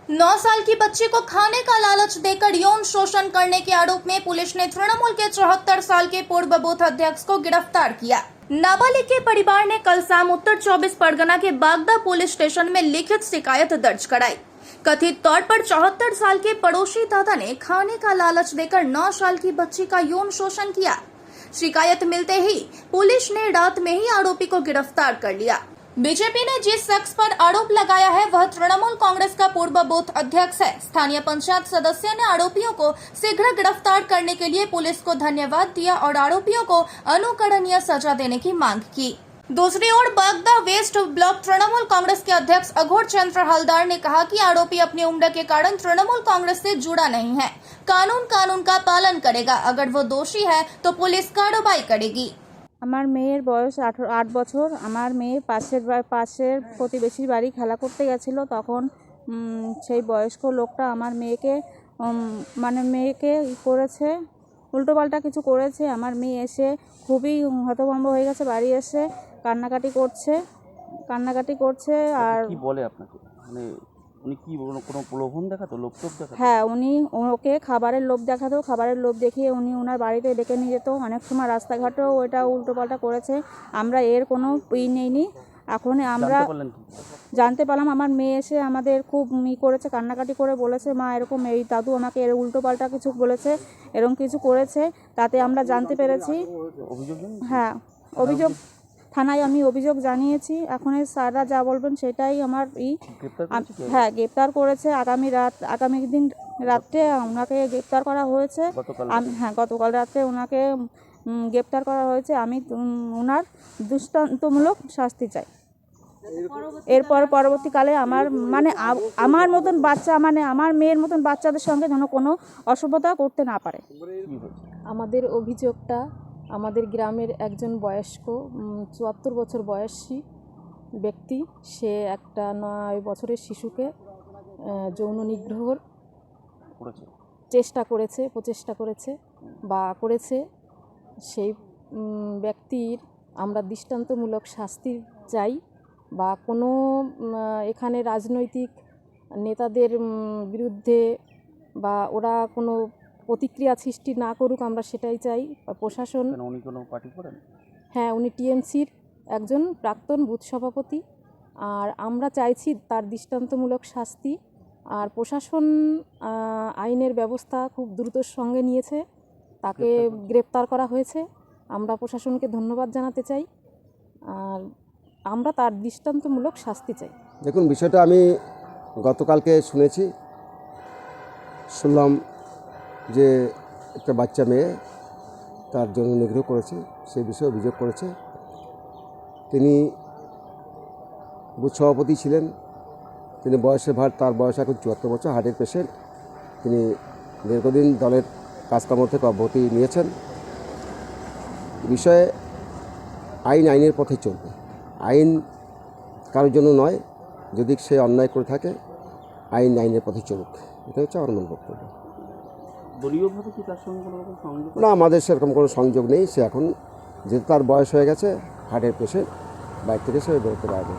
9 साल की बच्ची को खाने का लालच देकर यौन शोषण करने के आरोप में पुलिस ने तृणमूल के 74 साल के पूर्व बूथ अध्यक्ष को गिरफ्तार किया। नाबालिग के परिवार ने कल शाम उत्तर 24 परगना के बागदा पुलिस स्टेशन में लिखित शिकायत दर्ज कराई। कथित तौर पर 74 साल के पड़ोसी दादा ने खाने का लालच देकर 9 साल की बच्ची का यौन शोषण किया। शिकायत मिलते ही पुलिस ने रात में ही आरोपी को गिरफ्तार कर लिया। बीजेपी ने जिस शख्स पर आरोप लगाया है वह तृणमूल कांग्रेस का पूर्व बूथ अध्यक्ष है। स्थानीय पंचायत सदस्य ने आरोपियों को शीघ्र गिरफ्तार करने के लिए पुलिस को धन्यवाद दिया और आरोपियों को अनुकरणीय सजा देने की मांग की। दूसरी ओर बागदा वेस्ट ब्लॉक तृणमूल कांग्रेस के अध्यक्ष अघोर चंद्र हलदार ने कहा कि आरोपी अपनी उम्र के कारण तृणमूल कांग्रेस से जुड़ा नहीं है। कानून का पालन करेगा। अगर वो दोषी है तो पुलिस कार्रवाई करेगी। আমার মেয়ের বয়স 8 বছর। আমার মেয়ে পাশের প্রতিবেশীর বাড়ি খেলা করতে গেছিল। তখন সেই বয়স্ক লোকটা আমার মেয়েকে করেছে, উল্টোপাল্টা কিছু করেছে। আমার মেয়ে এসে খুবই হতভম্ব হয়ে গেছে, বাড়ি এসে কান্নাকাটি করছে। আর কি বলে আপনাকে, মানে উনি কি কোনো প্রলোভন দেখাতো, লোভ দেখাতো? হ্যাঁ, উনি ওকে খাবারের লোভ দেখাতো। খাবারের লোভ দেখিয়ে উনি ওনার বাড়িতে ডেকে নিয়ে যেত। অনেক সময় রাস্তাঘাটেও ওইটা উল্টোপাল্টা করেছে। আমরা এর কোনো নেইনি। এখন আমরা জানতে পারলাম আমার মেয়ে এসে আমাদের খুব করেছে, কান্নাকাটি করে বলেছে, মা এরকম এই দাদু আমাকে এর উল্টোপাল্টা কিছু বলেছে, এরকম কিছু করেছে। তাতে আমরা জানতে পেরেছি। হ্যাঁ, অভিযোগ থানায় আমি অভিযোগ জানিয়েছি। এখন স্যাররা যা বলবেন সেটাই আমার হ্যাঁ, গ্রেপ্তার করেছে। আগামী দিন রাত্রে ওনাকে গ্রেপ্তার করা হয়েছে। হ্যাঁ, গতকাল রাত্রে ওনাকে গ্রেপ্তার করা হয়েছে। আমি ওনার দৃষ্টান্তমূলক শাস্তি চাই। এরপর পরবর্তীকালে আমার মতন বাচ্চা, আমার মেয়ের মতন বাচ্চাদের সঙ্গে যেন কোনো অসভ্যতা করতে না পারে। আমাদের অভিযোগটা আমাদের গ্রামের একজন বয়স্ক 74 বছর বয়সী ব্যক্তি, সে একটা 9 বছরের শিশুকে যৌন নিগ্রহর প্রচেষ্টা করেছে। সেই ব্যক্তির আমরা দৃষ্টান্তমূলক শাস্তি চাই, বা কোনো এখানে রাজনৈতিক নেতাদের বিরুদ্ধে বা ওরা কোনো প্রতিক্রিয়া সৃষ্টি না করুক, আমরা সেটাই চাই। প্রশাসন, উনি কোনো পার্টি করেন? হ্যাঁ, উনি টিএমসির একজন প্রাক্তন বুথ সভাপতি। আর আমরা চাইছি তার দৃষ্টান্তমূলক শাস্তি। আর প্রশাসন আইনের ব্যবস্থা খুব দ্রুতর সঙ্গে নিয়েছে, তাকে গ্রেপ্তার করা হয়েছে। আমরা প্রশাসনকে ধন্যবাদ জানাতে চাই, আর আমরা তার দৃষ্টান্তমূলক শাস্তি চাই। দেখুন, বিষয়টা আমি গতকালকে শুনলাম যে একটা বাচ্চা মেয়ে তার যৌন নিগ্রহ করেছে, সেই বিষয়ে অভিযোগ করেছে। তিনি বুথ সভাপতি ছিলেন। তিনি তার বয়স এখন 74 বছর, হার্টের পেশেন্ট। তিনি দীর্ঘদিন দলের কাজকর্ম থেকে অব্যাহতি নিয়েছেন। বিষয়ে আইনের পথে চলবে। আইন কারোর জন্য নয়। যদি সে অন্যায় করে থাকে, আইনের পথে চলুক, এটা হচ্ছে আমার মূল বক্তব্য। দলীয়ভাবে কি তার সঙ্গে কোনো রকম সংযোগ? না, আমাদের সেরকম কোনো সংযোগ নেই। সে এখন যেহেতু তার বয়স হয়ে গেছে, হার্টের পেশেন্ট, বাইরে থেকে সে বেরোতে পারবে।